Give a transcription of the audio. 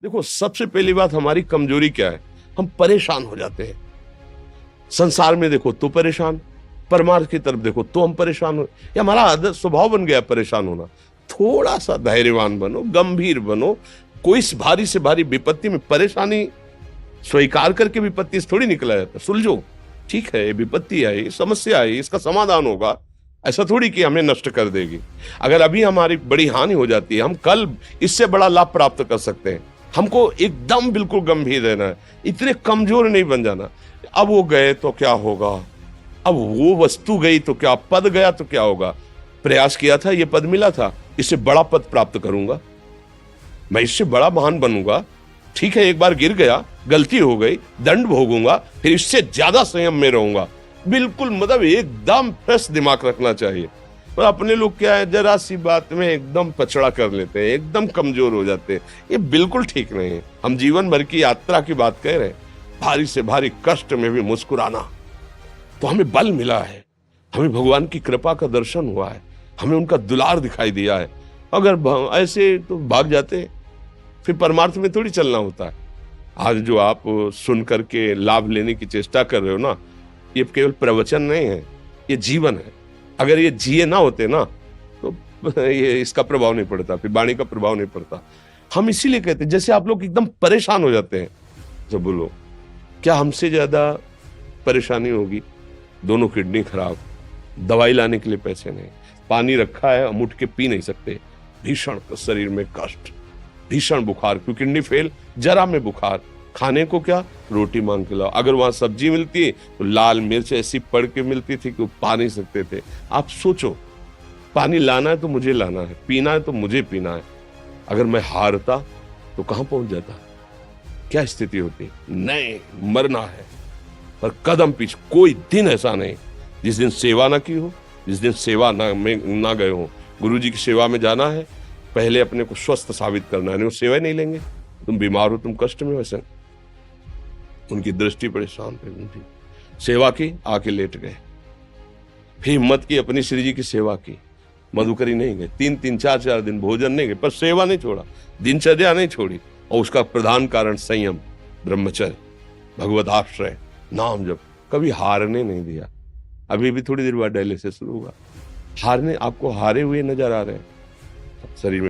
देखो, सबसे पहली बात हमारी कमजोरी क्या है? हम परेशान हो जाते हैं। संसार में देखो तो परेशान, परमार्थ की तरफ देखो तो हम परेशान हो। ये हमारा आदत स्वभाव बन गया परेशान होना। थोड़ा सा धैर्यवान बनो, गंभीर बनो। कोई भारी से भारी विपत्ति में परेशानी स्वीकार करके विपत्ति से थोड़ी निकला जाता। सुलझो, ठीक है, ये विपत्ति आई, समस्या आई, इसका समाधान होगा। ऐसा थोड़ी कि हमें नष्ट कर देगी। अगर अभी हमारी बड़ी हानि हो जाती है, हम कल इससे बड़ा लाभ प्राप्त कर सकते हैं। हमको एकदम बिल्कुल गंभीर रहना है, इतने कमजोर नहीं बन जाना। अब वो गए तो क्या होगा, अब वो वस्तु गई तो क्या, पद गया तो क्या होगा। प्रयास किया था, ये पद मिला था, इससे बड़ा पद प्राप्त करूंगा, मैं इससे बड़ा महान बनूंगा। ठीक है, एक बार गिर गया, गलती हो गई, दंड भोगूंगा, फिर इससे ज्यादा संयम में रहूंगा। बिल्कुल, मतलब एकदम फ्रेश दिमाग रखना चाहिए। पर अपने लोग क्या है, जरा सी बात में एकदम पछड़ा कर लेते हैं, एकदम कमजोर हो जाते हैं। ये बिल्कुल ठीक नहीं है। हम जीवन भर की यात्रा की बात कह रहे हैं, भारी से भारी कष्ट में भी मुस्कुराना, तो हमें बल मिला है, हमें भगवान की कृपा का दर्शन हुआ है, हमें उनका दुलार दिखाई दिया है। अगर ऐसे तो भाग जाते, फिर परमार्थ में थोड़ी चलना होता है। आज जो आप सुन करके लाभ लेने की चेष्टा कर रहे हो ना, ये केवल प्रवचन नहीं है, ये जीवन है। अगर ये जिए ना होते ना, तो ये इसका प्रभाव नहीं पड़ता, फिर वाणी का प्रभाव नहीं पड़ता। हम इसीलिए कहते हैं, जैसे आप लोग एकदम परेशान हो जाते हैं जब बोलो, क्या हमसे ज्यादा परेशानी होगी? दोनों किडनी खराब, दवाई लाने के लिए पैसे नहीं, पानी रखा है हम उठ के पी नहीं सकते, भीषण शरीर में कष्ट, भीषण बुखार, क्योंकि किडनी फेल, जरा में बुखार, खाने को क्या, रोटी मांग के लाओ। अगर वहां सब्जी मिलती है तो लाल मिर्च ऐसी पड़ के मिलती थी कि वो पा नहीं सकते थे। आप सोचो, पानी लाना है तो मुझे लाना है, पीना है तो मुझे पीना है। अगर मैं हारता तो कहां पहुंच जाता, क्या स्थिति होती? नहीं, मरना है, पर कदम पीछे। कोई दिन ऐसा नहीं जिस दिन सेवा ना की हो, जिस दिन सेवा ना गए हो। गुरु जी की सेवा में जाना है, पहले अपने को स्वस्थ साबित करना है, नहीं वो सेवा नहीं लेंगे। तुम बीमार हो, तुम कष्ट में हो, ऐसे उनकी दृष्टि परेशान थे, उनकी सेवा की, आके लेट गए। फिर हिम्मत की, अपनी श्री जी की सेवा की, मधुकरी नहीं गए, 3-3 4-4 दिन भोजन नहीं गए, पर सेवा नहीं छोड़ा, दिनचर्या नहीं छोड़ी। और उसका प्रधान कारण संयम, ब्रह्मचर्य, भगवत आश्रय, नाम जप, कभी हारने नहीं दिया। अभी भी थोड़ी देर बाद डायलिसिस शुरू होगा, हारने, आपको हारे हुए नजर आ रहे हैं शरीर में।